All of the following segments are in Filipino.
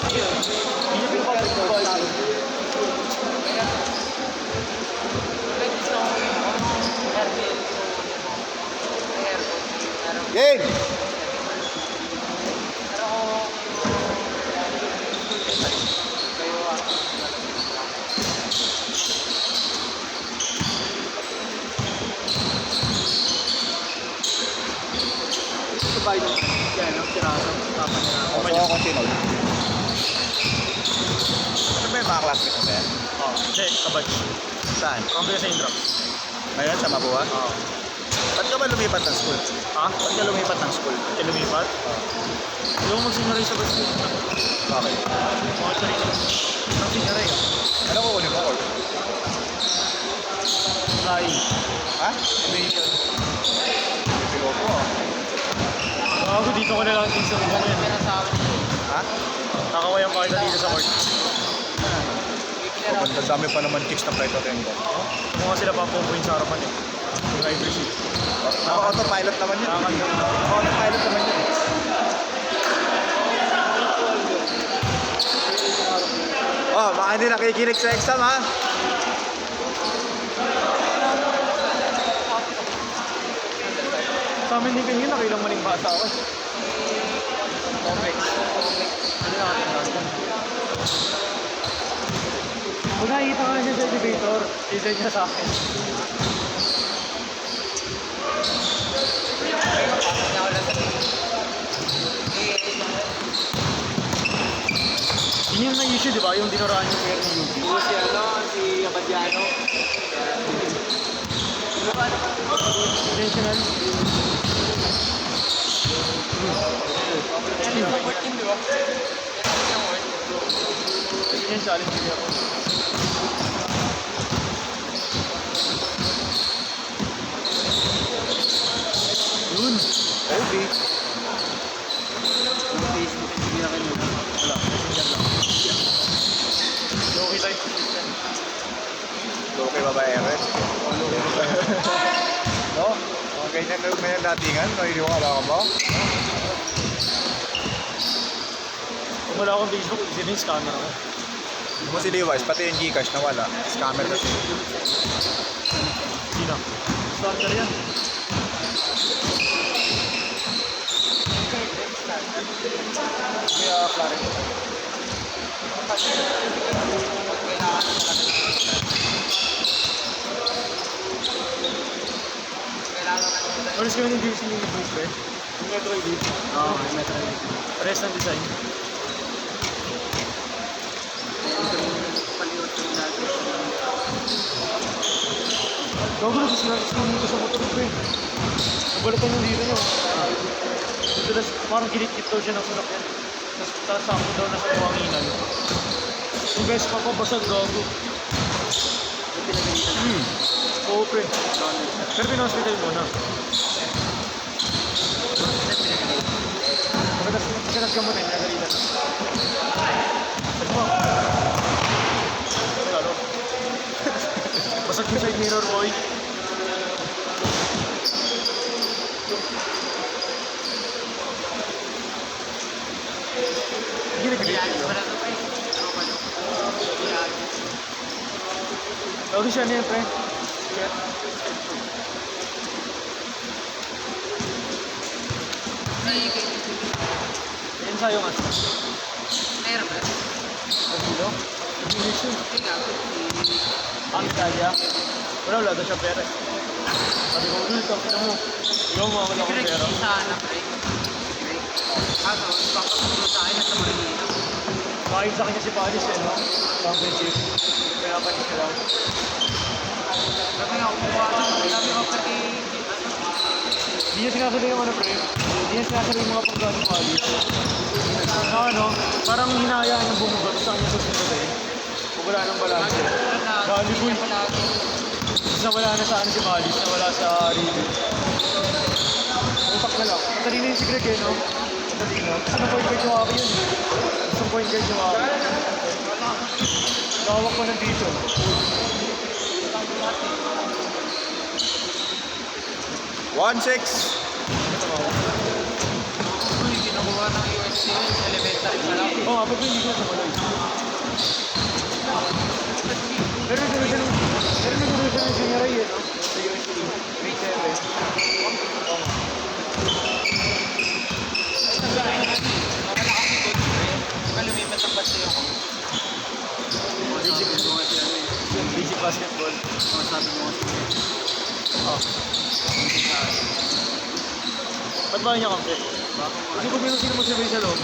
Hindi niya pinapabalik ko ba? Game! Ito ba yung yan, ang sirasa, tapa niya. O, so ako sinol. Ano ba yung mga classmates mo ba yan? Oo, hindi, kabadge. Saan? Kambyo sa Indra. Ngayon sa Mapua? Oo. Ba't ka ba lumipat ng school? Ha? Ba't ka lumipat ng school? Kaya lumipat? Hindi ako mag-seniorize sa basket. Bakit? Mga siya rin. Ang seniorize. Ano ko ulit mo course? Flying. Ha? Aviation. Piloto ah. Bago dito ko na lang din sa ubong yan. Ha? Nakawayang pa kita dito sa court. Ang dami pa naman kicks na flight attendant. Kung sila pa pupuin sa harapan eh. Driver seat. Autopilot naman yun. Nakakagyan. Autopilot naman yun. Oh, baka hindi nakikinig sa exam ha? Sa amin din kanina, nakailang maling bata ako. Complex. Ano na aking natin? Kung nakikita ka na siya sa elevator, isay niya sa akin. Yun yung na-issue, di ba? Yung dinuraan yung pair ni Yuki. Oo, si Abadiano. Intentional. Yan yung support team, di ba? Yan challenge niya ako. Yun. Okay. Yung Facebook, hindi na kayo muna. Wala. Messenger lang. Okay tayo. Okay babae rin. No? Mga ganyan na may datingan. Hindi mo kala ka ba? Kung wala akong Facebook, sino yung scammer ako? Mo si Levi's, pati yung Gcash na wala. Scammer kasi. Sino? Starter yan. Kaya Clarence. Alis kami ng DC yung booth eh. Yung Metro ID. Oo, may metro yun. Pares ng design. Paliwat ko natin. Gago na gusto natin dito sa motor ko eh. Nabalatan yung dito nyo. Dito na, parang gilit-git daw siya ng sasakyan. Tapos sakto daw nasa buwanginan. Yung best pa ko, basag gago. Yung pinagalitan. Oo pre. Pero pina-hospital muna. Pagkatas ka muna, pinagalitan. Sabi mo. Lalo. Basag yung side mirror, boy. Hindi nag-gate Iayos yun. pa na ito, pre. Ano pa, no? Iayos. Lagi siya niya, pre. Sige. Yan sa'yo nga. Meron ba? Nagilo. Nag-mission. Hindi nga. Ang Italia. Wala daw siya pera. Sabi ko, Lul, tapos mo. Ikaw mo, wala akong pera. Pinag-iisahan na, pre. Kaso, papatulong sa akin at sa Marinina. Kahit sa kanya si Paris eh, no? Championship. Kaya panis niya lang. Sabi nga, kumuha na. Sabi ko, pati... Hindi niya sinasali yung ano, pre. Hindi niya sinasali yung mga pagka ni Paris. Na ano, parang hinayaan yung bumugat sa kanya sa sunod eh. Kung wala nang balance. Volleyball. Tapos nawala na sa ano si Paris, nawala sa Rio. Utak na lang. Matalino yung si Greg eh, no? Matalino. Gusto na point guard yung ako yun. Gusto point guard yung ako. Tawag ko nandito. One six. Uy, kinukuha ng USC, elementary pa lang. Oo, lumapit, hindi siya tumalay. Pero nag-resolution ng Junior Ray, no? Sa USD, grade 7. Lumipat ang basta yung Basic basketball. sabi mo kasi. Oh. Ba't ba niya kampi? Kasi kung meron sino magsabay sa loob.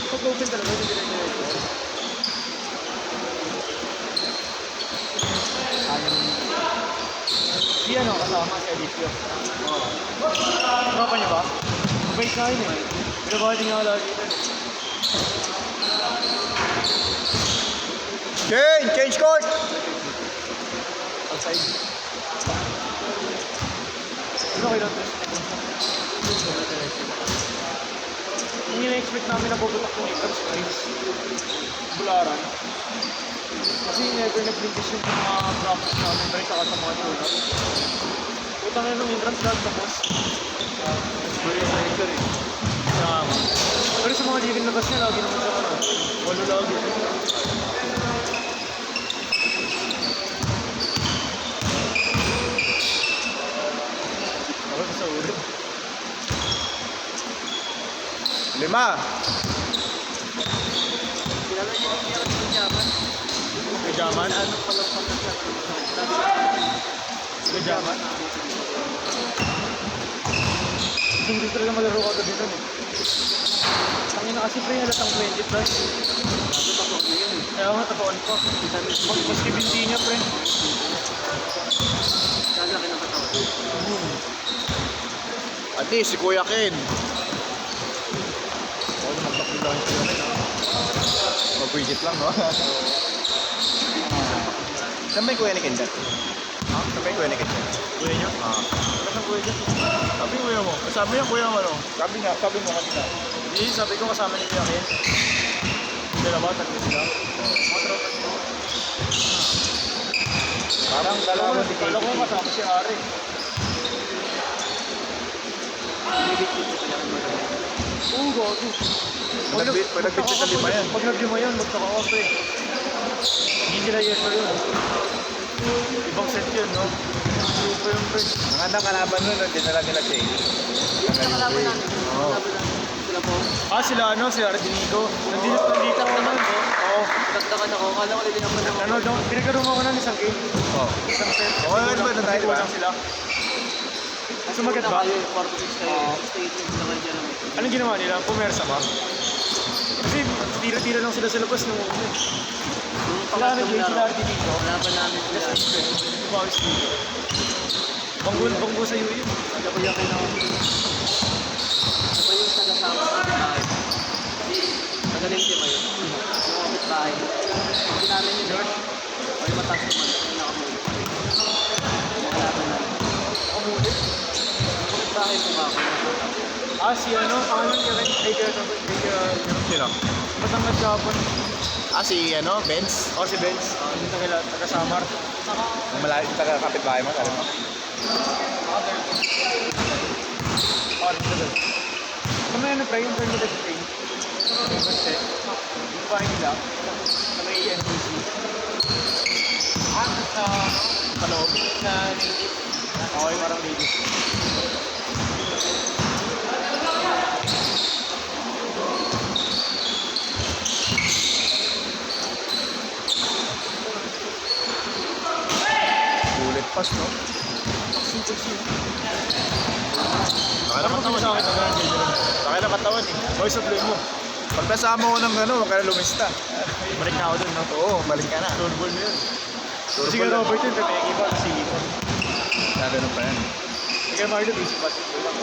Pag-open talaga, hindi na niya ito. Si ano, kasama si Alicio. Oo. Papa niya ba? Mabait na yun eh. Pinabati niya lagi. Change court! Outside. Ano kayo lang tres? Yung ina-expect namin na puputak ng Icon Springs. Bularan. Kasi never nag-linkis yung mga practice namin pero saka sa mga tulad. Putang na nung entrance lahat tapos. Experience eh. Pero sa mga living labas niya, lagi naman sa ano. Walo lagi. Ako sa ulit. 5. Kilala niyo yung Jaman? Gajaman? Ano pala pa na siya? Gajaman? Hindi talaga maglaro ka gabi nun eh. Tangin na kasi pre, halatang 20 plus. Tapos na yun eh. Kaya nga, tapuan ko. Maski binti niya pre. Lalaki ng katawan. At least, si Kuya Ken. Oo, magpapil lang yung Kuya Ken ha. Mag-widget lang, no? Saan ba yung Kuya ni Ken dyan? Ha? Saan ba yung Kuya ni Ken dyan? Kuya niya? Wala siyang kuya dyan. Sabi yung Kuya mo. Sabi yung Kuya mo, ano? Sabi mo kanina. Hindi, sabi ko kasama ni Kuya Ken. Dalawa, tatlo sila. Mga tropa niya. Parang dalawa ni Kala ko kasama si Ari. Binibigit ko kaya ng mga. Oo, gago. Pag nag-bitbit na 5 yan. Pag nag-lima yan, magkaka pre. Hindi sila yes na yun. Ibang set yun, no? Super yung pre. Ang andang kalaban nun, dinala nila Jay. Nakalaban namin. Oo. Nakalaban namin. Sila po. Sila ano, si Ardinico. Nandito ako nun. Oo. Nagtakan ako. Kala ko din naman ako. Ano, pinagkaroon ako nun isang game. Oo. Isang set. Oo, ano ba? Natayo ba? Kulang sila. Sumagat ba? Kayo, 4-6 kayo. Oo. Station naman dyan naman. Anong ginawa nila? Pumersa ba? Kasi tira-tira lang sila sa labas nung una. Nung Sila ano, pangatlong Jay, sila laro, Ardinico. laban namin sila. Bawis dito. Banggo sa iyo yun. Nagkakuyakin ako. Ako yung taga-sama sa kapitbahay. Tagaling siya kayo. Yung kapitbahay. Hindi namin yun eh. O yung mataas naman. Yung nakamuli. Nakalaban namin. Kamuli. Yung kapitbahay kumako. Si ano, pangalan niya rin. Sino? Batangas Japon. Si ano, Benz? Si Benz. Yung taga-Samar. Ang malalim taga-kapitbahay mo, sabi mo? Kami ano pre, yung permit at train. Yung basta. Yung bahay nila. Sa may NPC. Sa paloob. Sa native. Okay, parang native. Bullet pass, no? Saka Ano naman kung sa akin na ganun dito? Saka na katawan eh. Boys of Blue mo. Pag nasama ko ng ano, huwag ka na lumista. Balik na ako dun, no? Oo, balik ka na. Softball mo yun. Softball Kasi ka yun. Robert yun, pero iba kasi ipon. Ganun pa yan. Sige, Marlo, basic basketball lang.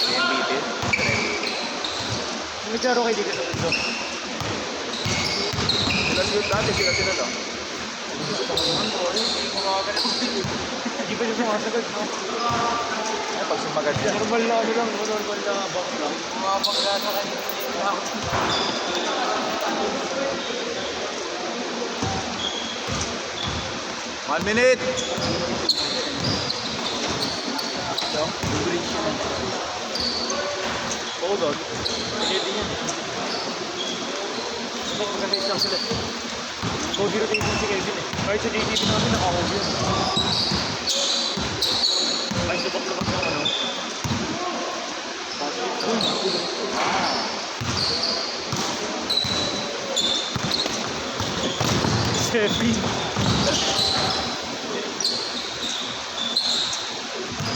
MVP. Kung nagsaro kayo dito sa mundo. Sila dati, sila to. Hindi pa siya sumasagot, no? Ay, pag sumagat yan. Normal na ano lang, normal na bang lang. Bumabangga sa kanila. 1 minute! Oo, God. Pwede yan. Magkakait lang sila. Kobe rotation si Kevin eh. Kahit sa JTV namin, naka-Kobe yun. Kahit lubak-lubak ng ano. Uy! Sepi.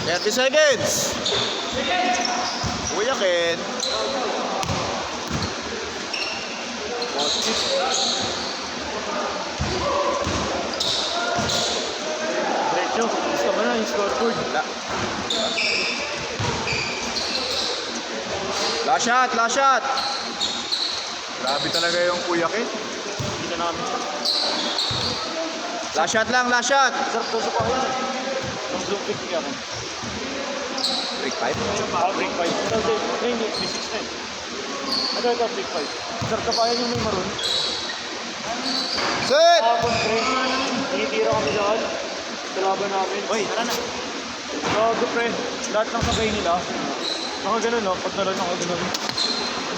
30 seconds! Kuya Ken. Diretso. Gusto mo na yung scoreboard. Last shot, last shot! Grabe talaga yung Kuya Ken. Hindi na namin. Last shot lang, last shot! Sarap daw sa pakin. Ang blue pick niya ako. Break 5? Break 5. Hindi, may 6 na eh. Ito, break 5. Sarap sa pakin yung may maroon. Set! Hapon, pre. Tinitira kami dyan. Kalaban namin. Uy, tara na. Gago, pre. Lahat ng sakay nila. Naka ganun, no? Pag nalang naka ganun.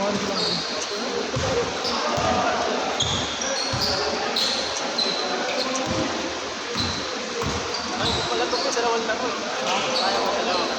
Mga hindi lang. Ay, wala to po, dalawang lang. Kaya ko dalawang.